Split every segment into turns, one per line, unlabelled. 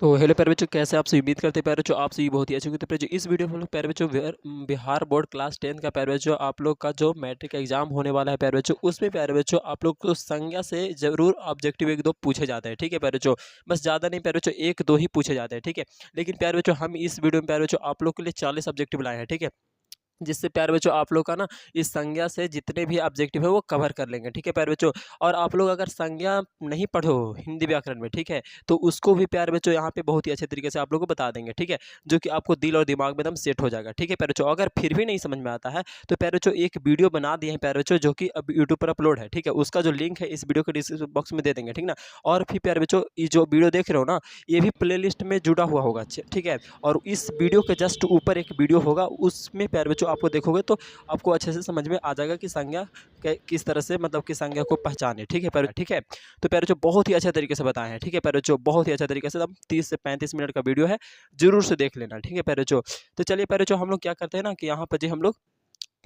तो हेलो प्यारे बच्चों, कैसे आपसे उम्मीद करते हैं प्यारे बच्चों आप सभी बहुत ही अच्छे होंगे। तो प्यारे बच्चों इस वीडियो में हम लोग प्यारे बच्चों बिहार बोर्ड क्लास 10 का प्यारे बच्चों आप लोग का जो मैट्रिक एग्जाम होने वाला है प्यारे बच्चों, उसमें प्यारे बच्चों आप लोग को संज्ञा से जरूर ऑब्जेक्टिव एक दो पूछे जाते हैं। ठीक है प्यारे बच्चों, बस ज़्यादा नहीं प्यारे बच्चों, एक दो ही पूछे जाते हैं। ठीक है, लेकिन प्यारे बच्चों हम इस वीडियो में प्यारे बच्चों आप लोग के लिए 40 ऑब्जेक्टिव लाए हैं। ठीक है, जिससे प्यारे बच्चों आप लोग का ना इस संज्ञा से जितने भी ऑब्जेक्टिव है वो कवर कर लेंगे। ठीक है प्यारे बच्चों, और आप लोग अगर संज्ञा नहीं पढ़ो हिंदी व्याकरण में, ठीक है, तो उसको भी प्यारे बच्चों यहाँ पे बहुत ही अच्छे तरीके से आप लोग को बता देंगे। ठीक है, जो कि आपको दिल और दिमाग में एकदम सेट हो जाएगा। ठीक है प्यारे बच्चों, अगर फिर भी नहीं समझ में आता है तो प्यारे बच्चों एक वीडियो बना दिए हैं प्यारे बच्चों, जो कि अब यूट्यूब पर अपलोड है। ठीक है, उसका जो लिंक है इस वीडियो के डिस्क्रिप्शन बॉक्स में दे देंगे। ठीक ना, और फिर प्यारे बच्चों ये जो वीडियो देख रहे हो ना, ये भी प्ले में जुड़ा हुआ होगा। ठीक है, और इस वीडियो के जस्ट ऊपर एक वीडियो होगा, उसमें प्यारे बच्चों आपको देखोगे तो आपको अच्छे से समझ में आ जाएगा कि संज्ञा किस तरह से मतलब कि संज्ञा को पहचाने। ठीक है प्यारे, ठीक है, तो प्यारे जो बहुत ही अच्छे तरीके से बताए हैं। ठीक है प्यारे जो बहुत ही अच्छा तरीके से, एकदम 30 से 35 मिनट का वीडियो है, जरूर से देख लेना। ठीक है प्यारे जो, तो चलिए प्यारे जो हम लोग क्या करते हैं ना कि यहाँ पर जो हम लोग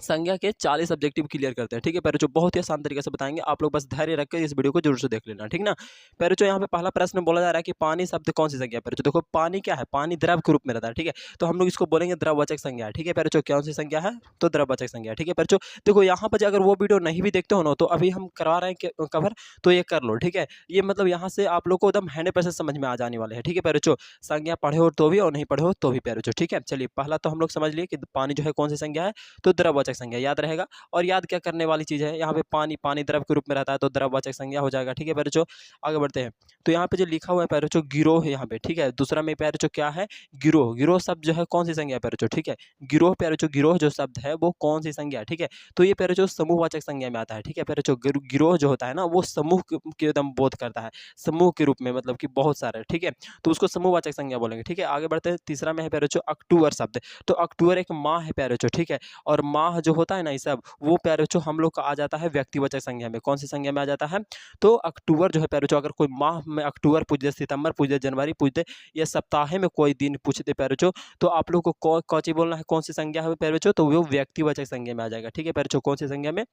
संज्ञा के 40 ऑब्जेक्टिव क्लियर करते हैं। ठीक है प्यारे जो बहुत ही आसान तरीके से बताएंगे, आप लोग बस धैर्य रखकर इस वीडियो को जरूर से देख लेना। ठीक ना, प्यारे जो यहाँ पे पहला प्रश्न बोला जा रहा है कि पानी शब्द कौन सी संज्ञा है। प्यारे जो देखो पानी क्या है, पानी द्रव के रूप में रहता है। ठीक है, तो हम लोग इसको बोलेंगे द्रववाचक संज्ञा है। ठीक है प्यारे जो कौन सी संज्ञा है, तो द्रववाचक संज्ञा है। ठीक है प्यारे जो देखो यहाँ पर अगर वो वीडियो नहीं भी देखते हो ना, तो अभी हम करवा रहे हैं कवर, तो ये कर लो। ठीक है, ये मतलब यहाँ से आप लोग को एकदम 100% समझ में आ जाने वाले हैं। ठीक है प्यारे जो संज्ञा पढ़े हो तो भी और नहीं पढ़े हो तो भी प्यारे जो। ठीक है, चलिए पहला तो हम लोग समझ लिए कि पानी जो है कौन सी संज्ञा है, तो द्रववाचक संज्ञा याद रहेगा। और याद क्या करने वाली चीज़ है, यहाँ पे पानी पानी द्रव के रूप में रहता है तो द्रववाचक संज्ञा हो जाएगा। ठीक है प्यारे बच्चों, आगे बढ़ते हैं। तो यहाँ पे जो लिखा हुआ है प्यारे बच्चों गिरोह है यहाँ पे। ठीक है, दूसरा में प्यारे बच्चों क्या है, गिरोह। गिरोह शब्द जो है कौन सी संज्ञा है प्यारे बच्चों, ठीक है, गिरोह प्यारे बच्चों, गिरोह जो शब्द है वो कौन सी संज्ञा है। ठीक है, तो ये प्यारे बच्चों समूहवाचक संज्ञा में आता है। ठीक है प्यारे बच्चों, गिरोह जो होता है ना वो समूह के एकदम बोध करता है, समूह के रूप में, मतलब कि बहुत सारे। ठीक है, तो उसको समूहवाचक संज्ञा बोलेंगे। ठीक है, आगे बढ़ते हैं। तीसरा में है प्यारे बच्चों अक्टूबर शब्द। तो अक्टूबर एक माह है प्यारे बच्चों। ठीक है, और माह जो होता है ना ये सब, वो प्यारे बच्चों हम लोग का आ जाता है व्यक्तिवाचक संज्ञा में। कौन सी संज्ञा में आ जाता है, तो अक्टूबर जो है प्यारे बच्चों, अगर कोई माह में अक्टूबर पूछ दे, सितंबर पूछ दे, जनवरी पूछ दे, या सप्ताह में कोई दिन पूछ दे प्यारे बच्चों, तो आप लोग को कौन सी बोलना है, कौन सी संज्ञा है प्यारे बच्चों, तो वो व्यक्तिवाचक संज्ञा में आ जाएगा। ठीक है प्यारे बच्चों, कौन सी संज्ञा में,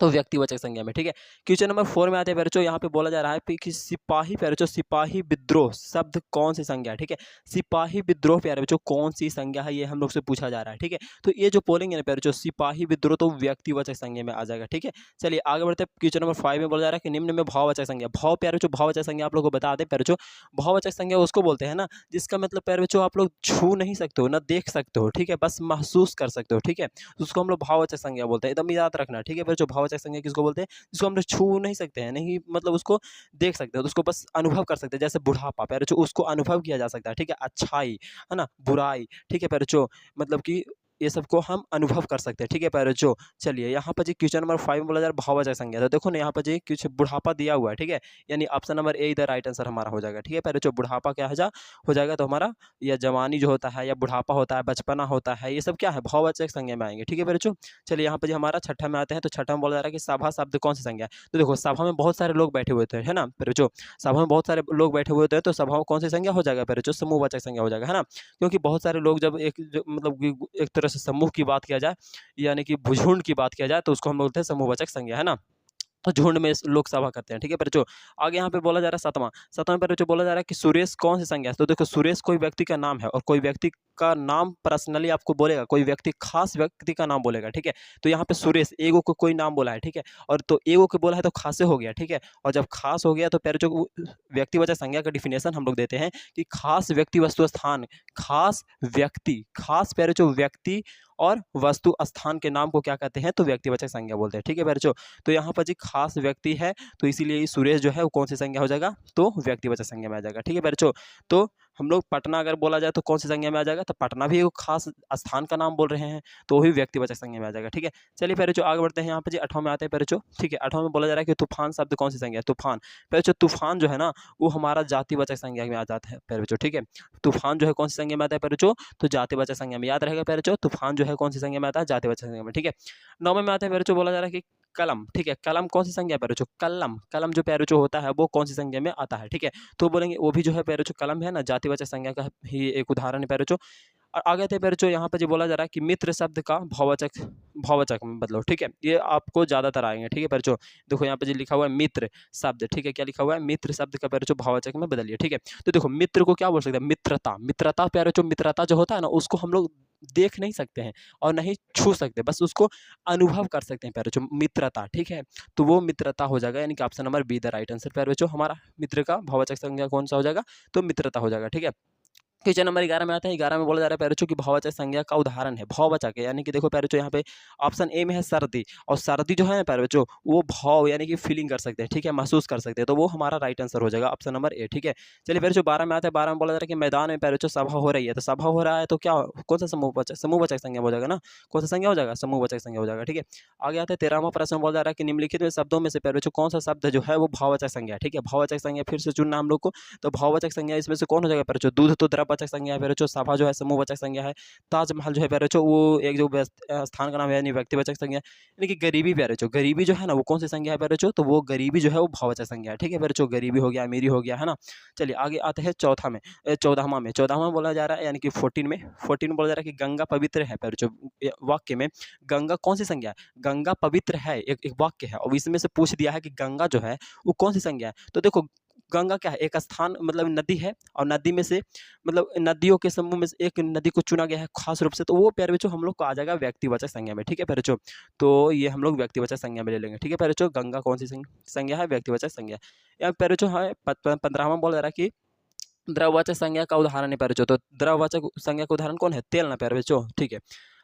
तो व्यक्तिवाचक संज्ञा में। ठीक है, क्वेश्चन नंबर 4 में आते हैं प्यारे बच्चों, यहाँ पे बोला जा रहा है कि सिपाही प्यारे बच्चों, सिपाही विद्रोह शब्द कौन सी संज्ञा है। ठीक है, सिपाही विद्रोह प्यारे बच्चों कौन सी संज्ञा है, ये हम लोग से पूछा जा रहा है। ठीक है, तो ये जो बोलेंगे ना प्यारे बच्चों सिपाही विद्रोह, तो व्यक्तिवाचक संज्ञा में आ जाएगा। ठीक है, चलिए आगे बढ़ते हैं। क्वेश्चन नंबर 5 में बोला जा रहा है कि निम्न में भाववाचक संज्ञा, भाव प्यारे बच्चों, भाववाचक संज्ञा आप लोग को बता दें प्यारे बच्चों, भाववाचक संज्ञा उसको बोलते हैं ना जिसका मतलब प्यारे बच्चों आप लोग छू नहीं सकते हो ना देख सकते हो। ठीक है, बस महसूस कर सकते हो। ठीक है, तो उसको हम लोग भाववाचक संज्ञा बोलते हैं, एकदम याद रखना। ठीक है प्यारे बच्चों, भाववाचक संज्ञा किसको बोलते हैं, जिसको हम लोग छू नहीं सकते हैं, नहीं मतलब उसको देख सकते हो, तो उसको बस अनुभव कर सकते हैं। जैसे बुढ़ापा प्यारे बच्चों, उसको अनुभव किया जा सकता है। ठीक है, अच्छाई है ना, बुराई। ठीक है प्यारे बच्चों, मतलब कि ये सबको हम अनुभव कर सकते हैं। ठीक है प्यारे बच्चों, चलिए यहाँ पर जी क्वेश्चन नंबर 5 में बोला जा रहा है भाववाचक संज्ञा, तो देखो ना यहाँ पर जी कुछ बुढ़ापा दिया हुआ है। ठीक है, यानी ऑप्शन नंबर ए इधर राइट आंसर हमारा हो जाएगा। ठीक है प्यारे बच्चों, बुढ़ापा क्या है हो जाएगा, तो हमारा या जवानी जो होता है, या बुढ़ापा होता है, बचपना होता है, ये सब क्या है भाववाचक संज्ञा में आएंगे। ठीक है प्यारे बच्चों, चलिए यहाँ पर जी हमारा छठा में आते हैं। तो छठा में बोला जा रहा है कि सभा शब्द कौन सी संज्ञा है। तो देखो सभा में बहुत सारे लोग बैठे हुए थे, है ना प्यारे बच्चों, सभा में बहुत सारे लोग बैठे हुए थे, तो सभा में कौन सी संज्ञा हो जाएगा प्यारे बच्चों, समूहवाचक संज्ञा हो जाएगा, है ना, क्योंकि बहुत सारे लोग जब मतलब कि एक तरह से समूह की बात किया जाए, यानी कि भुझुंड की बात किया जाए, तो उसको हम बोलते हैं समूहवाचक संज्ञा, है ना, तो झुंड में लोग सभा करते हैं। ठीक है बच्चों, आगे यहाँ पे बोला जा रहा है सातवां, सातवां पे बच्चों बोला जा रहा है कि सुरेश कौन सी संज्ञा है। तो देखो सुरेश कोई व्यक्ति का नाम है, और कोई व्यक्ति का नाम पर्सनली आपको बोलेगा, कोई व्यक्ति खास व्यक्ति का नाम बोलेगा। ठीक है, तो यहाँ पे सुरेश एगो को कोई नाम बोला है। ठीक है, और तो एगो को बोला है तो खासे हो गया। ठीक है, और जब खास हो गया तो प्यारे जो व्यक्तिवाचक संज्ञा का डिफिनेशन हम लोग देते हैं कि खास व्यक्ति वस्तु स्थान, खास व्यक्ति, खास प्यारे जो व्यक्ति और वस्तु स्थान के नाम को क्या कहते हैं, तो व्यक्तिवाचक संज्ञा बोलते हैं। ठीक है प्यारे बच्चों, तो यहाँ पर जी खास व्यक्ति है, तो इसीलिए सुरेश जो है वो कौन सी संज्ञा हो जाएगा, तो व्यक्तिवाचक संज्ञा में आ जाएगा। ठीक है प्यारे बच्चों, तो हम लोग पटना अगर बोला जाए तो कौन सी संज्ञा में आ जाएगा, तो पटना भी एक खास स्थान का नाम बोल रहे हैं, तो भी व्यक्तिवाचक संज्ञा में आ जाएगा। ठीक है, चलिए प्यारे बच्चों आगे बढ़ते हैं। यहाँ पर जी 8वां में आते हैं प्यारे बच्चों। ठीक है, 8वां में बोला जा रहा है कि तूफान शब्द कौन सी संज्ञा है, तूफान प्यारे बच्चों, तूफान जो है ना वो हमारा जातिवाचक संज्ञा में आ जाता है प्यारे बच्चों। ठीक है, तूफान जो है कौन सी संज्ञा में आता है प्यारे बच्चों, तो जातिवाचक संज्ञा में, याद रहेगा प्यारे बच्चों, तूफान जो है कौन सी संज्ञा में आता है, जातिवाचक संज्ञा में। ठीक है, 9वें में आते हैं प्यारे बच्चों, बोला जा रहा है कि कलम। ठीक है, कलम कौन सी संज्ञा है प्यारे बच्चों, कलम, कलम जो प्यारे बच्चों होता है वो कौन सी संज्ञा में आता है। ठीक है, तो बोलेंगे वो भी जो है प्यारे बच्चों कलम है ना जातिवाचक संज्ञा का ही एक उदाहरण है प्यारे बच्चों। और आगे थे प्यारे बच्चों यहाँ पे जो बोला जा रहा है कि मित्र शब्द का भाववाचक में बदलो, ठीक है। ये आपको ज़्यादातर आएंगे, ठीक है प्यारे बच्चों। देखो यहाँ पे जो लिखा हुआ है मित्र शब्द, ठीक है, क्या लिखा हुआ है, मित्र शब्द का प्यारे बच्चों भाववाचक में बदलिए, ठीक है। तो देखो मित्र को क्या बोल सकते हैं, मित्रता। मित्रता प्यारे बच्चों, मित्रता जो होता है ना, उसको हम लोग देख नहीं सकते हैं और नहीं छू सकते, बस उसको अनुभव कर सकते हैं प्यारे बच्चों, मित्रता, ठीक है। तो वो मित्रता हो जाएगा, यानी कि option number B the right answer प्यारे बच्चों। हमारा मित्र का भाववाचक संज्ञा कौन सा हो जाएगा, तो मित्रता हो जाएगा, ठीक है। क्वेश्चन नंबर 11 में आता है। 11 में बोला जा रहा है प्यारे बच्चों की भाववाचक संज्ञा का उदाहरण है, भाववाचक है, यानी कि देखो प्यारे बच्चों यहाँ पे ऑप्शन ए में है सर्दी, और सर्दी जो है ना प्यारे बच्चों, वो भाव यानी कि फीलिंग कर सकते हैं, ठीक है, महसूस कर सकते हैं, तो वो हमारा राइट आंसर हो जाएगा ऑप्शन नंबर ए, ठीक है। चलिए प्यारे बच्चों 12 में आता है। 12 में बोला जा रहा है कि मैदान में प्यारे बच्चों सभा हो रही है, तो सभा हो रहा है तो क्या, कौन सा समूहवाचक संज्ञा हो जाएगा ना, कौन सा संज्ञा हो जाएगा, समूहवाचक संज्ञा हो जाएगा, ठीक है। आगे आता है 13वां प्रश्न। बोला जा रहा है कि निम्नलिखित में शब्दों में से प्यारे बच्चों कौन सा शब्द जो है वो भाववाचक संज्ञा है, ठीक है। भाववाचक संज्ञा फिर से चुनना हम लोग को, तो भाववाचक संज्ञा इसमें से कौन हो जाएगा प्यारे बच्चों, दूध तो द्रववाचक संज्ञा है प्यारे बच्चों, सभा जो है समूहवाचक संज्ञा है, ताजमहल जो है प्यारे बच्चों वो एक जो स्थान का नाम है, यानी व्यक्तिवाचक संज्ञा, यानी कि गरीबी प्यारे बच्चों, गरीबी जो है ना वो कौन सी संज्ञा है प्यारे बच्चों, तो वो गरीबी जो है वो भाववाचक संज्ञा है, ठीक है प्यारे बच्चों। गरीबी हो गया, अमीरी हो गया, है ना। चलिए आगे आते हैं चौथा में, 14वां में। 14वां बोला जा रहा है, यानी कि 14 में, 14 में बोला जा रहा है कि गंगा पवित्र है प्यारे बच्चों। वाक्य में गंगा कौन सी संज्ञा है, गंगा पवित्र है, एक वाक्य है, और इसमें से पूछ दिया है कि गंगा जो है वो कौन सी संज्ञा है। तो देखो गंगा क्या है, एक स्थान, मतलब नदी है, और नदी में से, मतलब नदियों के समूह में से एक नदी को चुना गया है खास रूप से, तो वो प्यारे बच्चों हम लोग को आ जाएगा व्यक्तिवाचक संज्ञा में, ठीक है प्यारे बच्चों। तो ये हम लोग व्यक्तिवाचक संज्ञा में ले लेंगे, ठीक है प्यारे बच्चों। गंगा कौन सी संज्ञा है, व्यक्तिवाचक संज्ञा। यहाँ प्यारे बच्चों है 15वां बोल रहा है कि द्रववाचक संज्ञा का उदाहरण है प्यारे बच्चों, तो द्रववाचक संज्ञा का उदाहरण कौन है, तेल ना प्यारे बच्चों, ठीक है।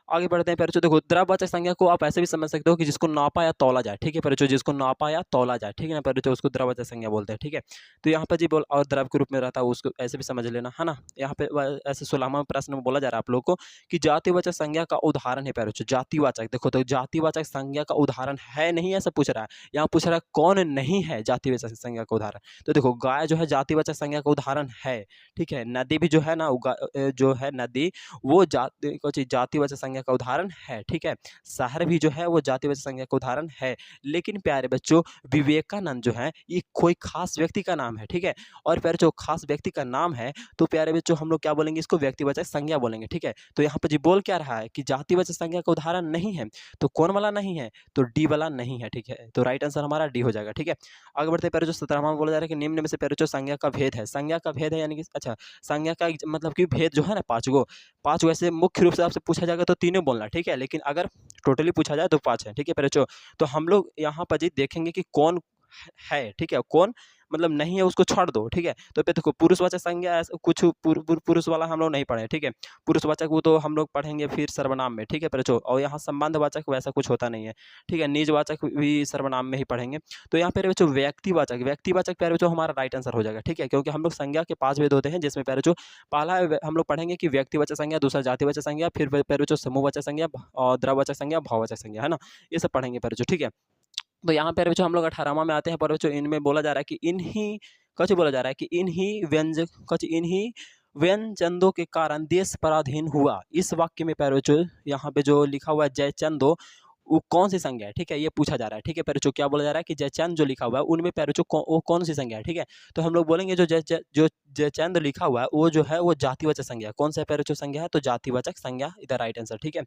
आगे बढ़ते हैं प्यारे बच्चों। देखो द्रववाचक संज्ञा को आप ऐसे भी समझ सकते हो कि जिसको नापा या तौला जाए, ठीक है प्यारे बच्चों, जिसको नापा या तौला जाए, ठीक है ना प्यारे बच्चों, उसको द्रववाचक संज्ञा बोलते हैं, ठीक है। तो यहाँ पर जी बोल और द्रव के रूप में रहता है, उसको ऐसे भी समझ लेना, है ना। यहाँ पे ऐसे 16वां प्रश्न में बोला जा रहा है आप लोग को कि जातिवाचक संज्ञा का उदाहरण है प्यारे बच्चों, जातिवाचक। देखो तो जातिवाचक संज्ञा का उदाहरण है नहीं, ऐसा पूछ रहा है, यहाँ पूछ रहा है कौन नहीं है जातिवाचक संज्ञा का उदाहरण। तो देखो गाय जो है जातिवाचक संज्ञा का उदाहरण है, ठीक है। नदी भी जो है ना, जो है नदी, वो जातिवाचक संज्ञा का उदाहरण है, ठीक है। शहर भी जो है वो जातिवाचक संज्ञा का उदाहरण है। लेकिन प्यारे बच्चों विवेकानंद जो है ये कोई खास व्यक्ति का नाम है, ठीक है। और प्यारे जो खास व्यक्ति का नाम है, तो प्यारे बच्चों हम लोग क्या बोलेंगे, इसको व्यक्तिवाचक संज्ञा बोलेंगे, ठीक है। तो यहाँ पर जी बोल क्या रहा है कि जातिवाचक संज्ञा का उदाहरण नहीं है, तो कौन वाला नहीं है, तो डी वाला नहीं है, ठीक है। तो राइट आंसर हमारा डी हो जाएगा, ठीक है। आगे बढ़ते हैं प्यारे जो 17वां बोला जा रहा है कि निम्न में से प्यारे जो संज्ञा का भेद है, संज्ञा का भेद है, यानी कि अच्छा संज्ञा का मतलब कि भेद जो है ना, पाँच ऐसे मुख्य रूप से आपसे पूछा जाएगा तो तीनों बोलना, ठीक है। लेकिन अगर टोटली पूछा जाए तो 5 है, ठीक है प्यारे बच्चों। तो हम लोग यहाँ पर जी देखेंगे कि कौन है, ठीक है, कौन मतलब नहीं है उसको छोड़ दो, ठीक है। तो पे देखो पुरुषवाचक संज्ञा कुछ पुरुष वाला हम लोग नहीं पढ़े, ठीक है। पुरुषवाचक वो तो हम लोग पढ़ेंगे फिर सर्वनाम में, ठीक है प्यारे बच्चों। और यहाँ संबंधवाचक वैसा कुछ होता नहीं है, ठीक है। निजवाचक भी सर्वनाम में ही पढ़ेंगे। तो यहाँ प्यारे बच्चों व्यक्तिवाचक प्यारे बच्चों हमारा राइट आंसर हो जाएगा, ठीक है। क्योंकि हम लोग संज्ञा के 5 भेद होते हैं, जिसमें प्यारे बच्चों पहला हम लोग पढ़ेंगे कि व्यक्तिवाचक संज्ञा, दूसरा जातिवाचक संज्ञा, फिर प्यारे बच्चों समूहवाचक संज्ञा और द्रववाचक संज्ञा, भाववाचक संज्ञा, है ना। ये सब पढ़ेंगे प्यारे बच्चों, ठीक है। तो यहाँ पे बच्चों हम लोग 18वां में आते हैं पर बच्चों, इनमें बोला जा रहा है कि इन्हीं कुछ बोला जा रहा है कि इन्हीं व्यंजनों के कारण देश पराधीन हुआ। इस वाक्य में प्यारे बच्चों यहाँ पे जो लिखा हुआ है जयचंदो, वो कौन सी संज्ञा है, ठीक है, ये पूछा जा रहा है, ठीक है प्यारे बच्चों। क्या बोला जा रहा है कि जयचंद जो लिखा हुआ है उनमें प्यारे बच्चों वो कौन सी संज्ञा है, ठीक है। तो हम लोग बोलेंगे जो जयचंद लिखा हुआ है वो जो है वो जातिवाचक संज्ञा है। कौन सा प्यारे बच्चों संज्ञा है, तो जातिवाचक संज्ञा इधर राइट आंसर, ठीक है।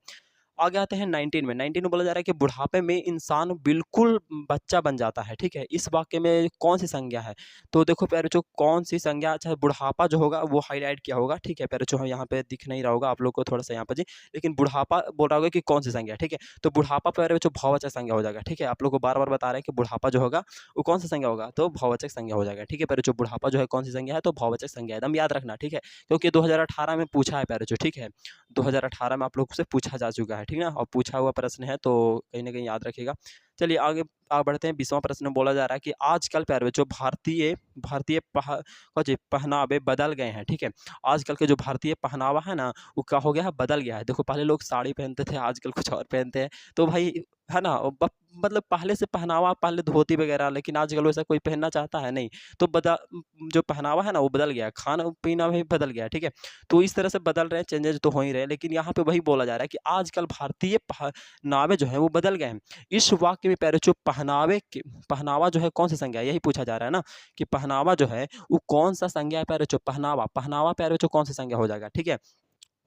आगे आते हैं 19 में। 19 में बोला जा रहा है कि बुढ़ापे में इंसान बिल्कुल बच्चा बन जाता है, ठीक है। इस वाक्य में कौन सी संज्ञा है, तो देखो प्यारे बच्चों कौन सी संज्ञा, अच्छा बुढ़ापा जो होगा वो हाईलाइट किया होगा, ठीक है प्यारे बच्चों। यहाँ पे दिख नहीं रहा होगा आप लोग को थोड़ा सा यहाँ पर जी, लेकिन बुढ़ापा बोल रहा होगा कि कौन सी संज्ञा, ठीक है। तो बुढ़ापा प्यारे बच्चों भाववाचक संज्ञा हो जाएगा, ठीक है। आप लोग को बार बार बता रहे हैं कि बुढ़ापा जो होगा वो कौन सी संज्ञा होगा, तो भाववाचक संज्ञा हो जाएगा, ठीक है प्यारे बच्चों। बुढ़ापा जो है कौन सी संज्ञा है, तो भाववाचक संज्ञा, एकदम याद रखना, ठीक है। क्योंकि 2018 में पूछा है प्यारे बच्चों, ठीक है। 2018 में आप लोग से पूछा जा चुका है, ठीक है ना, और पूछा हुआ प्रश्न है तो कहीं ना कहीं याद रखिएगा। चलिए आगे बढ़ते हैं। 20वां प्रश्न में बोला जा रहा है कि आजकल प्यारे बच्चों भारतीय भारतीय पहनावे बदल गए हैं, ठीक है। आजकल के जो भारतीय पहनावा है ना वो क्या हो गया है, बदल गया है। देखो पहले लोग साड़ी पहनते थे, आजकल कुछ और पहनते हैं, तो भाई है ना, मतलब पहले से पहनावा, पहले धोती वगैरह, लेकिन आजकल वैसा कोई पहनना चाहता है नहीं। तो जो पहनावा है ना वो बदल गया है, खाना पीना भी बदल गया है, ठीक है। तो इस तरह से बदल रहे हैं, चेंजेस तो हो ही रहे, लेकिन यहाँ पे वही बोला जा रहा है कि आजकल भारतीय पहनावे जो है वो बदल गए हैं। इस वाक्य में प्यारे बच्चों पहनावा जो है कौन सी संज्ञा है, यही पूछा जा रहा है ना कि पहनावा जो है वो कौन सा संज्ञा है प्यारे बच्चों, पहनावा प्यारे बच्चों कौन सी संज्ञा हो जाएगा, ठीक है।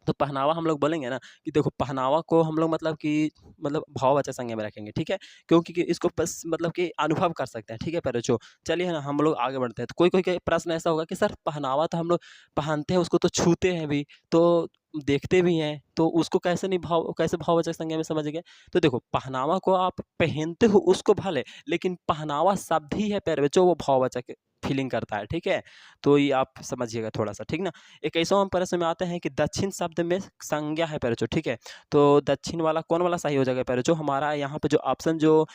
तो पहनावा हम लोग बोलेंगे ना कि देखो पहनावा को हम लोग मतलब कि मतलब भाववाचक संज्ञा में रखेंगे, ठीक है? क्योंकि कि इसको बस मतलब कि अनुभव कर सकते हैं, ठीक है प्यारे बच्चों? चलिए ना हम लोग आगे बढ़ते हैं। तो कोई-कोई के प्रश्न ऐसा होगा कि सर पहनावा तो हम लोग पहनते हैं, उसको तो छूते हैं भी, तो देखते भी हैं, तो उसको कैसे भाववाचक संज्ञा में समझेंगे? तो देखो पहनावा को आप पहनते हो उसको भले, लेकिन पहनावा शब्द ही है प्यारे बच्चों, वो भाववाचक फीलिंग करता है, ठीक है? तो ये आप समझिएगा थोड़ा-सा, ठीक ना? 21वां प्रश्न में आते हैं कि दक्षिण शब्द में संज्ञा है प्यारे बच्चों, ठीक है? तो दक्षिण वाला कौन वाला सही हो जाएगा प्यारे बच्चों? हमारा यहाँ पे जो ऑप्शन जो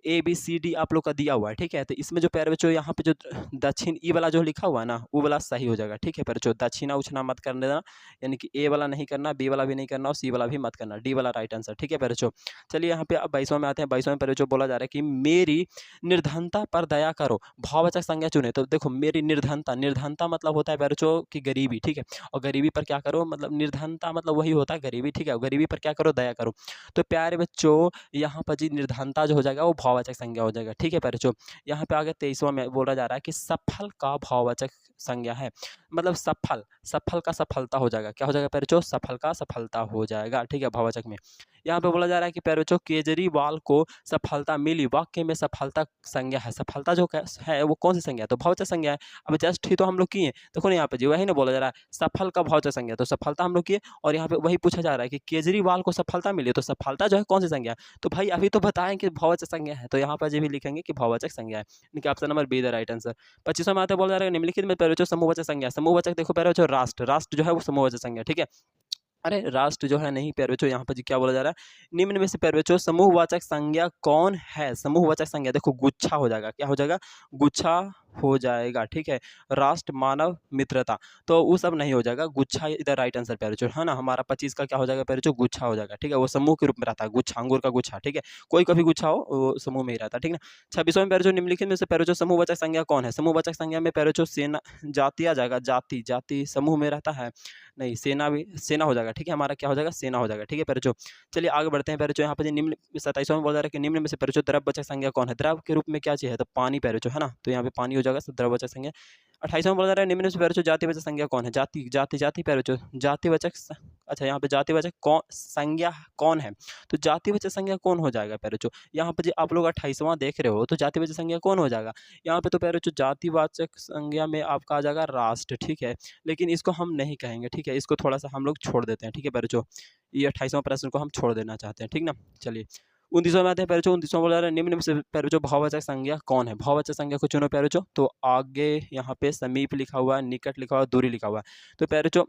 ए, बी, सी, डी आप लोग का दिया हुआ है, ठीक है? तो इसमें जो प्यारे बच्चों यहाँ पे जो दक्षिण ई वाला जो लिखा हुआ है ना, वो वाला सही हो जाएगा, ठीक है प्यारे बच्चों? दक्षिणा-उक्षिणा मत कर देना, यानी कि ए वाला नहीं करना, बी वाला भी नहीं करना और सी वाला भी मत करना, डी वाला राइट आंसर, ठीक है प्यारे बच्चों? चलिए यहाँ पे अब 22वां में आते हैं, 22वां में प्यारे बच्चों बोला जा रहा है कि मेरी निर्धनता पर दया करो, भाववाचक संज्ञा चुनें। तो देखो मेरी निर्धनता, निर्धनता मतलब होता है प्यारे बच्चों कि गरीबी, ठीक है? और गरीबी पर क्या करो मतलब निर्धनता मतलब वही होता है गरीबी, ठीक है? और गरीबी पर क्या करो? दया करो। तो प्यारे बच्चों यहाँ पर जी निर्धनता जो हो जाएगा वो भाववाचक संज्ञा हो जाएगा, ठीक है प्यारे बच्चों? यहाँ पे आगे 23वां में बोला जा रहा है कि सफल का भाववाचक संज्ञा है, मतलब सफल, सफल का सफलता हो जाएगा, क्या हो जाएगा प्यारे बच्चों? सफल का सफलता हो जाएगा, ठीक है भाववाचक में। यहाँ पे बोला जा रहा है कि प्यारे बच्चों केजरीवाल को सफलता मिली, वाक्य में सफलता संज्ञा है, सफलता जो है वो कौन सी संज्ञा है? तो भाववाचक संज्ञा है। अब जस्ट ही तो हम लोग किए, देखो ना यहाँ पे जी वही ना बोला जा रहा है सफल का भाववाचक संज्ञा, तो सफलता हम लोग किए और यहाँ पे वही पूछा जा रहा है कि केजरीवाल को सफलता मिली, तो सफलता जो है कौन सी संज्ञा है? तो भाई अभी तो बताएं कि भाववाचक संज्ञा है, तो यहाँ पर ये भी लिखेंगे कि भाववाचक संज्ञा है, यानी कि option number B the right answer. 25वां में आते बोला जा रहा है निम्नलिखित में प्यारे बच्चों समूहवाचक संज्ञा, समूहवाचक देखो प्यारे बच्चों राष्ट्र, राष्ट्र जो है वो समूहवाचक संज्ञा, ठीक है? अरे राष्ट्र जो है नहीं प्यारे बच्चों, यहाँ पर जी क्या बोला जा रहा है? निम्न में से प्यारे बच्चों समूहवाचक संज्ञा कौन है? समूहवाचक संज्ञा देखो गुच्छा हो जाएगा, क्या हो जाएगा? गुच्छा हो जाएगा, ठीक है? राष्ट्र, मानव, मित्रता, तो वो सब नहीं हो जाएगा, गुच्छा इधर राइट आंसर प्यारे बच्चों, है ना? हमारा 25 का क्या हो जाएगा प्यारे बच्चों? गुच्छा हो जाएगा, ठीक है? वो समूह के रूप में रहता है, गुच्छा, अंगूर का गुच्छा, ठीक है? कोई का भी गुच्छा हो वो समूह में ही रहता है, ठीक है ना? 26वां में प्यारे बच्चों निम्नलिखित में से प्यारे बच्चों समूहवाचक संज्ञा कौन है? समूहवाचक संज्ञा में प्यारे बच्चों सेना, जाति आ जाएगा, जाति, जाति समूह में रहता है, नहीं सेना भी, सेना हो जाएगा, ठीक है? हमारा क्या हो जाएगा? सेना हो जाएगा, ठीक है प्यारे बच्चों? चलिए आगे बढ़ते हैं प्यारे बच्चों, यहाँ पे निम्न 27वां में बोला जा रहा है कि निम्न में से प्यारे बच्चों द्रववाचक संज्ञा कौन है? द्रव के रूप में क्या चीज़ है? तो पानी प्यारे बच्चों, है ना? तो यहाँ पे पानी हो जाएगा, तो द्रववाचक संज्ञा। 28वां में बोला जा रहा है निम्न में से प्यारे बच्चों जातिवाचक संज्ञा कौन है? जाति, जाति, जाति प्यारे बच्चों, जातिवाचक अच्छा यहाँ पे जातिवाचक कौन संज्ञा कौन है? तो जातिवाचक संज्ञा कौन हो जाएगा प्यारे बच्चों? यहाँ पे जो आप लोग 28वां देख रहे हो, तो जातिवाचक संज्ञा कौन हो जाएगा? यहाँ पे तो प्यारे बच्चों जातिवाचक संज्ञा में आपका आ जाएगा राष्ट्र, ठीक है? लेकिन इसको हम नहीं कहेंगे, ठीक है? इसको थोड़ा-सा हम लोग छोड़ देते हैं, ठीक है प्यारे बच्चों? ये 28वां प्रश्न को हम छोड़ देना चाहते हैं, ठीक ना? चलिए 29वां में आते हैं प्यारे बच्चों, 29वां बोला जा रहा है निम्न में से प्यारे बच्चों भाववाचक संज्ञा कौन है? भाववाचक संज्ञा को चुनो प्यारे बच्चों, तो आगे यहाँ पे समीप लिखा हुआ है, निकट लिखा हुआ है, दूरी लिखा हुआ है। तो प्यारे बच्चों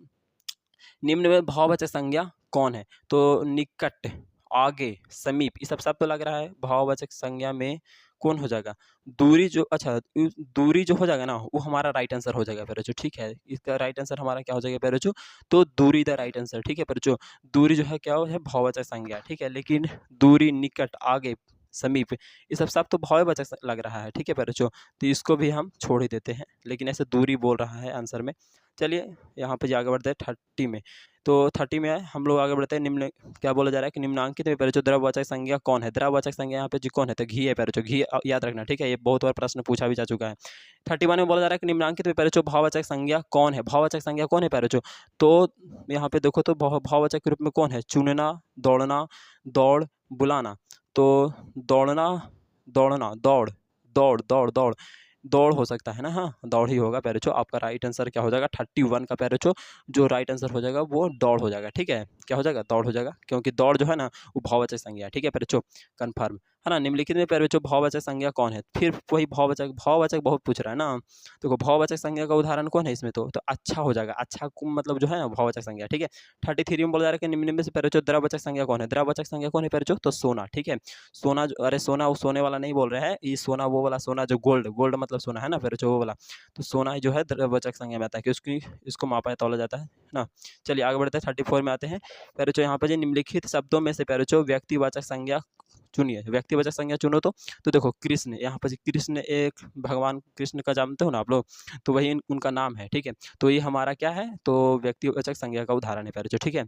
निम्न में भाववाचक संज्ञा कौन है? तो निकट, आगे, समीप ये सब शब्द तो लग रहा है, भाववाचक संज्ञा में कौन हो जाएगा? दूरी जो अच्छा दूरी जो हो जाएगा ना वो हमारा राइट आंसर हो जाएगा प्यारे बच्चों, ठीक है? इसका राइट आंसर हमारा क्या हो जाएगा प्यारे बच्चों? तो दूरी द राइट आंसर, ठीक है प्यारे बच्चों? दूरी जो है क्या है? भाववाचक संज्ञा, ठीक है? लेकिन दूरी, निकट, आगे, समीप ये सब शब्द तो भाववाचक लग रहा है, ठीक है प्यारे बच्चों? तो इसको भी हम छोड़ ही देते हैं, लेकिन ऐसे दूरी बोल रहा है आंसर में। चलिए यहाँ पे जी आगे बढ़ते हैं 30 में। तो 30 में हम लोग आगे बढ़ते हैं निम्न क्या बोला जा रहा है कि निम्नांकित में प्यारे बच्चों द्रववाचक संज्ञा कौन है? द्रववाचक संज्ञा यहाँ पे जी कौन है? तो घी है प्यारे बच्चों, घी याद रखना, ठीक है? ये बहुत बार प्रश्न पूछा भी जा चुका है। 31 में बोला जा रहा है कि निम्नांकित में प्यारे बच्चों भाववाचक संज्ञा कौन है? भाववाचक संज्ञा कौन है प्यारे बच्चों? तो यहाँ पे देखो तो भाववाचक के रूप में कौन है? चुनना, दौड़ना, दौड़, बुलाना। तो दौड़ना, दौड़ना, दौड़, दौड़, दौड़, दौड़, दौड़ हो सकता है ना? हाँ, दौड़ ही होगा प्यारे बच्चों। आपका राइट आंसर क्या हो जाएगा? 31 का प्यारे बच्चों जो राइट आंसर हो जाएगा वो दौड़ हो जाएगा, ठीक है? क्या हो जाएगा? दौड़ हो जाएगा, क्योंकि दौड़ जो है ना वो भाववाचक संज्ञा है, ठीक है प्यारे बच्चों? कन्फर्म, है ना? निम्नलिखित में प्यारे बच्चों भाववाचक संज्ञा कौन है? फिर वही भाववाचक, भाववाचक बहुत पूछ रहा है ना। देखो भाववाचक संज्ञा का उदाहरण कौन है इसमें तो अच्छा हो जाएगा, अच्छा को मतलब जो है ना भाववाचक संज्ञा, ठीक है? 33 में बोला जा रहा है कि निम्न में से प्यारे बच्चों द्रववाचक संज्ञा कौन है? द्रववाचक संज्ञा कौन है प्यारे बच्चों? तो सोना, ठीक है? सोना जो अरे सोना वो सोने वाला नहीं बोल रहे हैं, ये सोना वो वाला सोना जो गोल्ड, गोल्ड मतलब सोना है ना प्यारे बच्चों वो वाला। तो सोना जो है द्रववाचक संज्ञा में आता है कि उसकी इसको मापा तौला जाता है ना? चलिए आगे बढ़ते हैं 34 में आते हैं। प्यारे बच्चों यहाँ पे जो निम्नलिखित शब्दों में से प्यारे बच्चों व्यक्तिवाचक संज्ञा चुनिए, व्यक्तिवाचक संज्ञा चुनो तो देखो कृष्ण, यहाँ पर कृष्ण एक भगवान कृष्ण का जानते हो ना आप लोग, तो वही उनका नाम है, ठीक है? तो ये हमारा क्या है? तो व्यक्तिवाचक संज्ञा का उदाहरण है प्यारे बच्चों, ठीक है?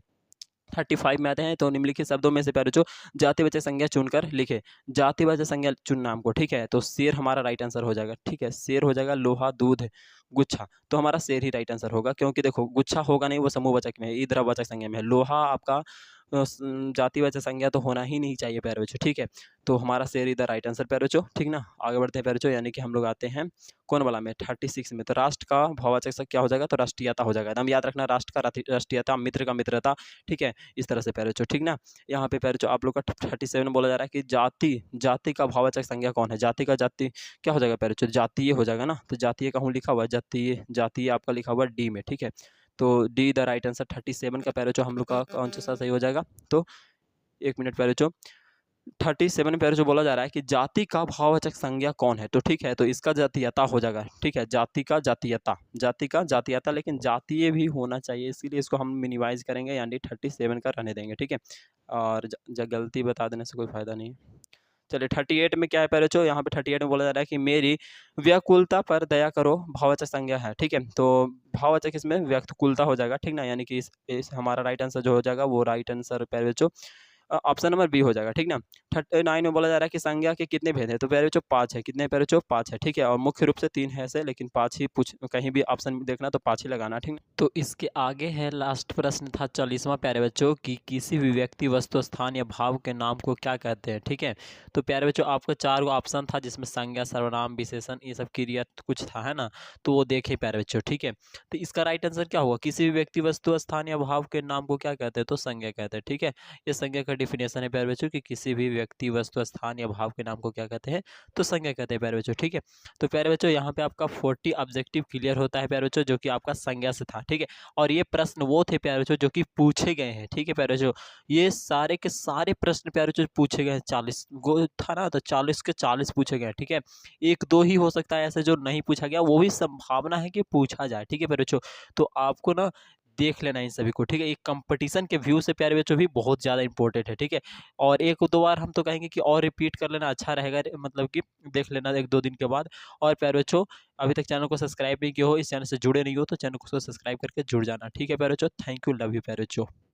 35 में आते हैं। तो निम्नलिखित शब्दों में से प्यारे बच्चों जातिवाचक संज्ञा चुनकर लिखे। जातिवाचक संज्ञा चुनना हमको, ठीक है। तो शेर हमारा राइट आंसर हो जाएगा, ठीक है। शेर हो जाएगा, लोहा, दूध, गुच्छा। तो हमारा शेर ही राइट आंसर होगा, क्योंकि देखो गुच्छा होगा नहीं, वो समूहवाचक में है, ये द्रव्यवाचक संज्ञा में है। लोहा आपका जातिवाचक संज्ञा तो होना ही नहीं चाहिए प्यारे बच्चों, ठीक है। तो हमारा शेर इधर राइट आंसर प्यारे बच्चों, ठीक ना। आगे बढ़ते हैं प्यारे बच्चों, यानी कि हम लोग आते हैं कौन वाला में, 36 में। तो राष्ट्र का भाववाचक से क्या हो जाएगा, तो राष्ट्रीयता हो जाएगा। एकदम याद रखना, राष्ट्र का राष्ट्रीयता, मित्र का मित्रता, ठीक है। इस तरह से प्यारे बच्चों, ठीक ना। यहाँ पे प्यारे बच्चों आप लोग का 37 में बोला जा रहा है कि जाति का भाववाचक संज्ञा कौन है। जाति का जाति क्या हो जाएगा प्यारे बच्चों, जातीय हो जाएगा ना। तो जातीय कहूँ लिखा हुआ है, जातीय आपका लिखा हुआ है डी में, ठीक है। तो डी द राइट आंसर 37 का प्यारे बच्चों हम लोग का कौन सा सही हो जाएगा। तो एक मिनट प्यारे बच्चों, 37 प्यारे जो बोला जा रहा है कि जाति का भाववाचक संज्ञा कौन है, तो ठीक है। तो इसका जातीयता हो जाएगा, ठीक है। जाति का जातीयता, लेकिन जातीय भी होना चाहिए, इसीलिए इसको हम मिनिमाइज करेंगे, यानी 37 का रहने देंगे, ठीक है। और गलती बता देने से कोई फायदा नहीं है। चलिए 38 में क्या है प्यारे बच्चों, यहाँ पे 38 में बोला जा रहा है कि मेरी व्याकुलता पर दया करो, भाववाचक संज्ञा है, ठीक है। तो भाववाचक इसमें व्याकुलता हो जाएगा, ठीक ना। यानी कि इस हमारा राइट आंसर जो हो जाएगा वो राइट आंसर प्यारे बच्चों ऑप्शन नंबर बी हो जाएगा, ठीक ना। 39 में बोला जा रहा है कि संज्ञा के कितने भेद हैं, तो प्यारे बच्चों 5 है। कितने प्यारे बच्चों, 5 है, ठीक है। और मुख्य रूप से 3 है ऐसे, लेकिन 5 ही पूछ, कहीं भी ऑप्शन देखना तो 5 ही लगाना, ठीक ना। तो इसके आगे है लास्ट प्रश्न था 40वां प्यारे बच्चों कि किसी भी व्यक्ति, वस्तु, स्थान या भाव के नाम को क्या कहते हैं, ठीक है। तो प्यारे बच्चों आपको 4 ऑप्शन था, जिसमें संज्ञा, सर्वनाम, विशेषण, ये सब क्रिया कुछ था, है ना। तो वो देखे प्यारे बच्चों, ठीक है। तो इसका राइट आंसर क्या हुआ, किसी भी व्यक्ति, वस्तु, स्थान या भाव के नाम को क्या कहते हैं, तो संज्ञा कहते हैं, ठीक है। ये संज्ञा का डिफिनेशन है प्यारे बच्चों कि किसी भी व्यक्ति, वस्तु, स्थान या भाव के नाम को क्या कहते हैं, तो संज्ञा कहते हैं प्यारे बच्चों, ठीक है। तो प्यारे बच्चों यहाँ पे आपका 40 ऑब्जेक्टिव क्लियर होता है प्यारे बच्चों, जो कि आपका संज्ञा से था, ठीक है। और ये प्रश्न वो थे प्यारे बच्चों जो कि पूछे गए हैं, ठीक है प्यारे बच्चों। ये सारे के सारे प्रश्न प्यारे बच्चों पूछे गए हैं, 40 गो था ना, तो 40 के 40 पूछे गए हैं, ठीक है। एक दो ही हो सकता है ऐसे जो नहीं पूछा गया, वो भी संभावना है कि पूछा जाए, ठीक है प्यारे बच्चों। तो आपको ना देख लेना इन सभी को, ठीक है। एक कंपटीशन के व्यू से प्यारे बच्चों भी बहुत ज़्यादा इंपॉर्टेंट है, ठीक है। और एक दो बार हम तो कहेंगे कि और रिपीट कर लेना अच्छा रहेगा, मतलब कि देख लेना एक दो दिन के बाद। और प्यारे बच्चों अभी तक चैनल को सब्सक्राइब नहीं किया हो, इस चैनल से जुड़े नहीं हो, तो चैनल को सब्सक्राइब करके जुड़ जाना, ठीक है प्यारे बच्चों। थैंक यू, लव यू प्यारे बच्चों।